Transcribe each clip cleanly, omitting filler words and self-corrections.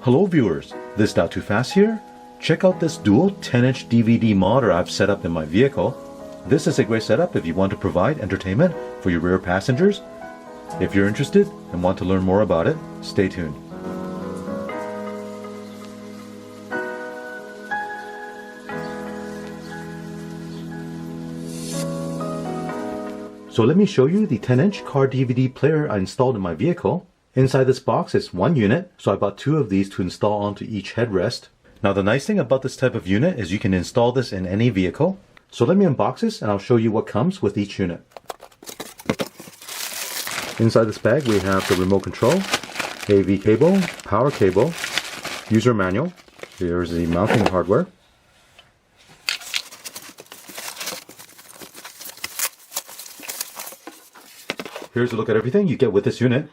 Hello viewers, this Not Too Fast here. Check out this dual 10-inch DVD monitor I've set up in my vehicle. This is a great setup if you want to provide entertainment for your rear passengers. If you're interested and want to learn more about it, stay tuned. So let me show you the 10-inch car DVD player I installed in my vehicle. Inside this box is one unit, so I bought two of these to install onto each headrest. Now the nice thing about this type of unit is you can install this in any vehicle. So let me unbox this and I'll show you what comes with each unit. Inside this bag we have the remote control, AV cable, power cable, user manual. Here's the mounting hardware. Here's a look at everything you get with this unit.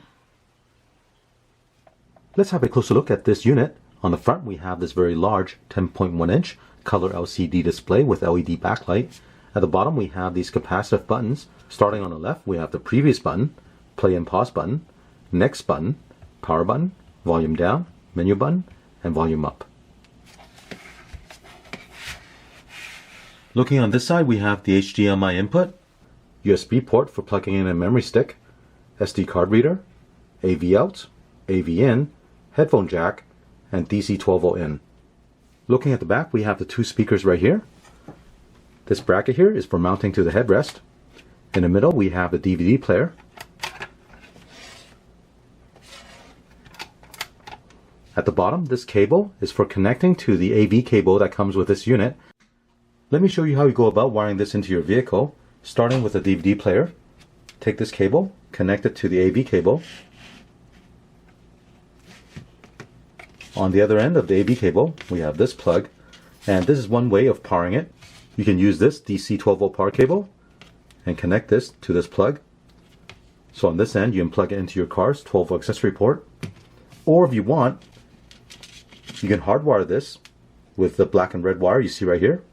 Let's have a closer look at this unit. On the front we have this very large 10.1 inch color LCD display with LED backlight. At the bottom we have these capacitive buttons. Starting on the left we have the previous button, play and pause button, next button, power button, volume down, menu button, and volume up. Looking on this side we have the HDMI input, USB port for plugging in a memory stick, SD card reader, AV out, AV in, headphone jack, and DC 12V in. Looking at the back we have the two speakers right here. This bracket here is for mounting to the headrest. In the middle we have the DVD player. At the bottom this cable is for connecting to the AV cable that comes with this unit. Let me show you how you go about wiring this into your vehicle. Starting with the DVD player, take this cable, connect it to the AV cable. On the other end of the AV cable, we have this plug, and this is one way of powering it. You can use this DC 12V power cable and connect this to this plug. So on this end, you can plug it into your car's 12V accessory port. Or if you want, you can hardwire this with the black and red wire you see right here.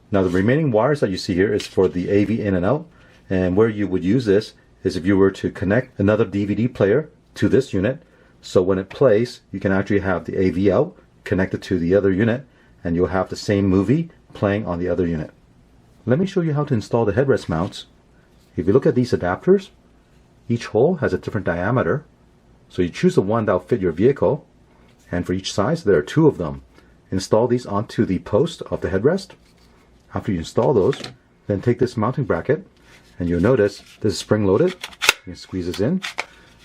Now the remaining wires that you see here is for the AV in and out, and where you would use this is if you were to connect another DVD player to this unit, so when it plays you can actually have the AV out connected to the other unit and you'll have the same movie playing on the other unit. Let me show you how to install the headrest mounts. If you look at these adapters, each hole has a different diameter, so you choose the one that will fit your vehicle, and for each size there are two of them. Install these onto the post of the headrest. After you install those, then take this mounting bracket, and you'll notice this is spring loaded. You can squeeze this in,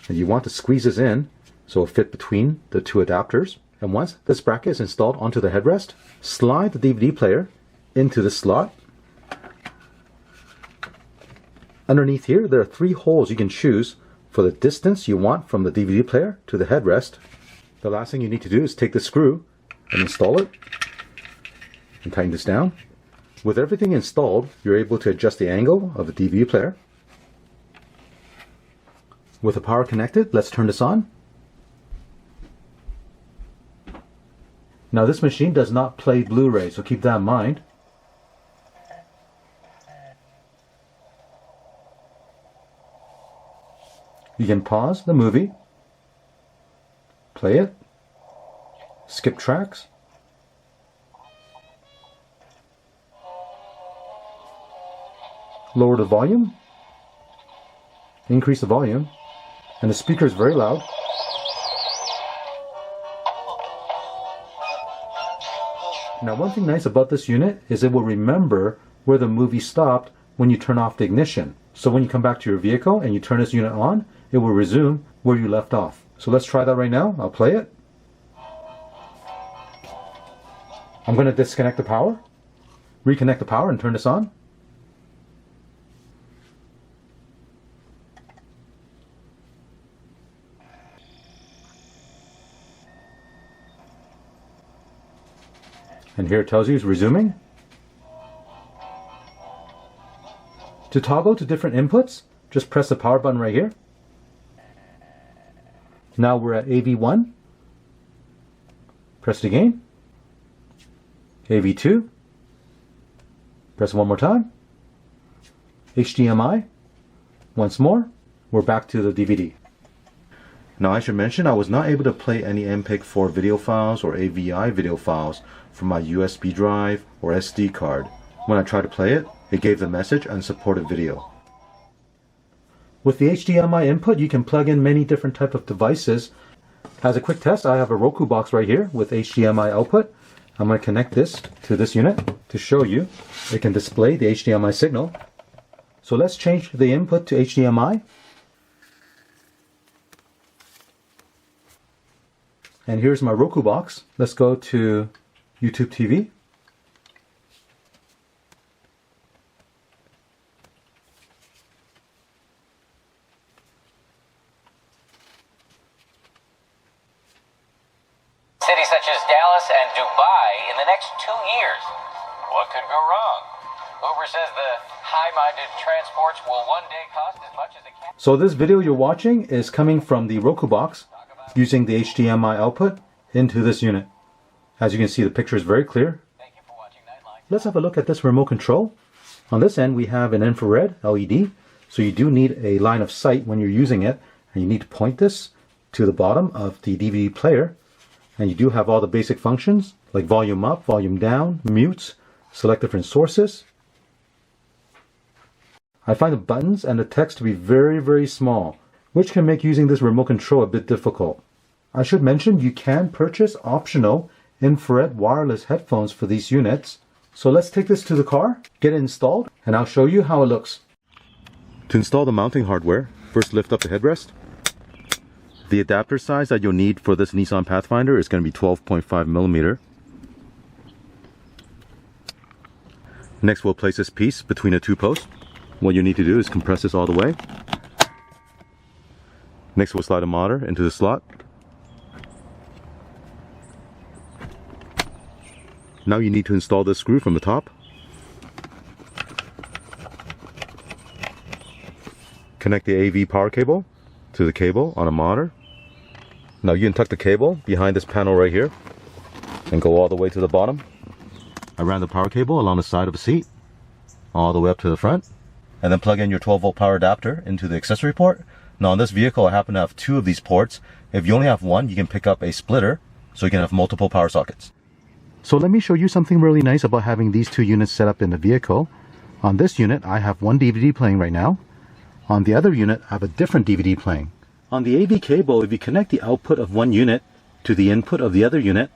and you want to squeeze this in so it'll fit between the two adapters. And once this bracket is installed onto the headrest, slide the DVD player into this slot. Underneath here there are three holes you can choose for the distance you want from the DVD player to the headrest. The last thing you need to do is take the screw and install it and tighten this down. With everything installed, you're able to adjust the angle of the DVD player. With the power connected, let's turn this on. Now this machine does not play Blu-ray, so keep that in mind. You can pause the movie, play it, skip tracks, lower the volume, increase the volume, and the speaker is very loud. Now one thing nice about this unit is it will remember where the movie stopped when you turn off the ignition. So when you come back to your vehicle and you turn this unit on, it will resume where you left off. So let's try that right now. I'll play it. I'm going to disconnect the power, reconnect the power and turn this on. And here it tells you it's resuming. To toggle to different inputs, just press the power button right here. Now we're at AV1. Press it again. AV2. Press it one more time. HDMI. Once more, we're back to the DVD. Now I should mention I was not able to play any MPEG-4 video files or AVI video files from my USB drive or SD card. When I tried to play it, it gave the message unsupported video. With the HDMI input, you can plug in many different types of devices. As a quick test, I have a Roku box right here with HDMI output. I'm going to connect this to this unit to show you it can display the HDMI signal. So let's change the input to HDMI. And here's my Roku box. Let's go to YouTube TV. Cities such as Dallas and Dubai in the next 2 years. What could go wrong? Uber says the high-minded transports will one day cost as much as it can. So this video you're watching is coming from the Roku box using the HDMI output into this unit. As you can see, the picture is very clear. Thank you for watching Nightline. Let's have a look at this remote control. On this end we have an infrared LED, so you do need a line of sight when you're using it, and you need to point this to the bottom of the DVD player. And you do have all the basic functions like volume up, volume down, mutes, select different sources. I find the buttons and the text to be very small, which can make using this remote control a bit difficult. I should mention you can purchase optional infrared wireless headphones for these units. So let's take this to the car, get it installed, and I'll show you how it looks. To install the mounting hardware, first lift up the headrest. The adapter size that you'll need for this Nissan Pathfinder is going to be 12.5mm. Next we'll place this piece between the two posts. What you need to do is compress this all the way. Next we'll slide a monitor into the slot. Now you need to install this screw from the top. Connect the AV power cable to the cable on a monitor. Now you can tuck the cable behind this panel right here and go all the way to the bottom. I ran the power cable along the side of the seat all the way up to the front, and then plug in your 12-volt power adapter into the accessory port. Now on this vehicle I happen to have 2 of these ports. If you only have one, you can pick up a splitter so you can have multiple power sockets. So let me show you something really nice about having these 2 units set up in the vehicle. On this unit I have one DVD playing right now. On the other unit I have a different DVD playing. On the AV cable, if you connect the output of one unit to the input of the other unit,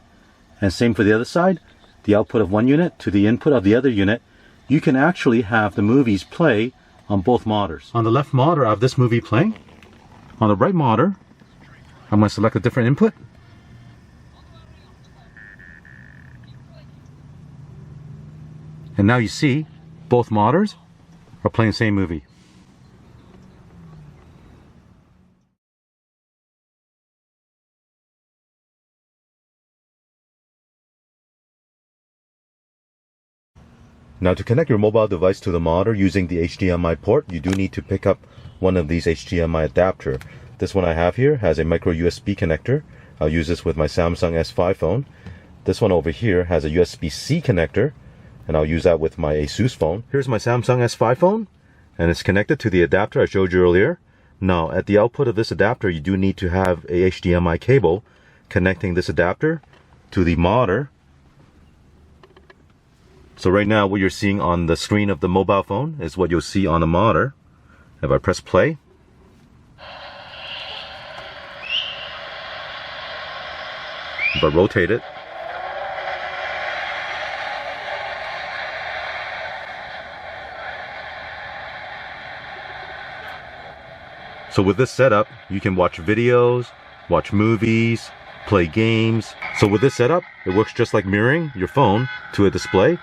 and same for the other side, the output of one unit to the input of the other unit, you can actually have the movies play on both monitors. On the left monitor I have this movie playing. On the right monitor, I'm going to select a different input. And now you see both monitors are playing the same movie. Now to connect your mobile device to the monitor using the HDMI port, you do need to pick up one of these HDMI adapter. This one I have here has a micro USB connector. I'll use this with my Samsung S5 phone. This one over here has a USB-C connector, and I'll use that with my Asus phone. Here's my Samsung S5 phone, and it's connected to the adapter I showed you earlier. Now at the output of this adapter, you do need to have a HDMI cable connecting this adapter to the monitor. So right now what you're seeing on the screen of the mobile phone is what you'll see on the monitor. If I press play, if I rotate it, so with this setup you can watch videos, watch movies, play games. So with this setup it works just like mirroring your phone to a display.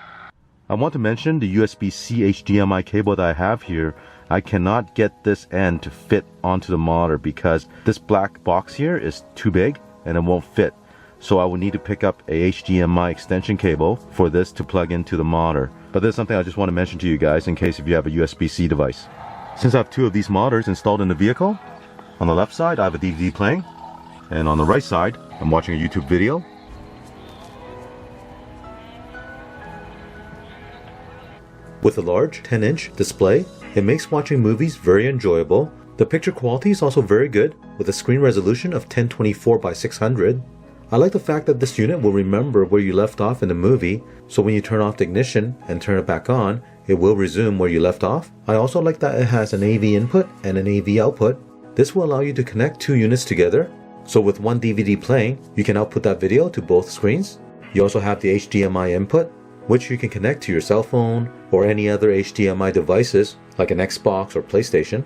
I want to mention the USB-C HDMI cable that I have here. I cannot get this end to fit onto the monitor because this black box here is too big and it won't fit. So I will need to pick up a HDMI extension cable for this to plug into the monitor. But this is something I just want to mention to you guys in case if you have a USB-C device. Since I have 2 of these monitors installed in the vehicle, on the left side I have a DVD playing, and on the right side I'm watching a YouTube video. With a large 10-inch display, it makes watching movies very enjoyable. The picture quality is also very good with a screen resolution of 1024 by 600. I like the fact that this unit will remember where you left off in the movie, so when you turn off the ignition and turn it back on, it will resume where you left off. I also like that it has an AV input and an AV output. This will allow you to connect two units together, so with one DVD playing, you can output that video to both screens. You also have the HDMI input, which you can connect to your cell phone or any other HDMI devices like an Xbox or PlayStation.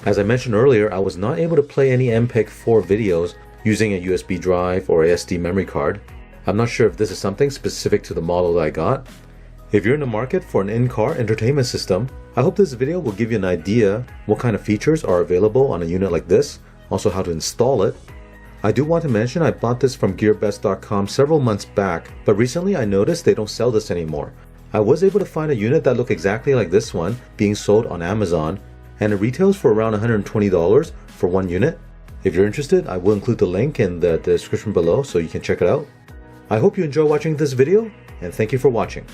As I mentioned earlier, I was not able to play any MPEG-4 videos using a USB drive or a SD memory card. I'm not sure if this is something specific to the model that I got. If you're in the market for an in-car entertainment system, I hope this video will give you an idea what kind of features are available on a unit like this, also how to install it. I do want to mention I bought this from GearBest.com several months back, but recently I noticed they don't sell this anymore. I was able to find a unit that looked exactly like this one being sold on Amazon, and it retails for around $120 for one unit. If you're interested, I will include the link in the description below so you can check it out. I hope you enjoy watching this video, and thank you for watching.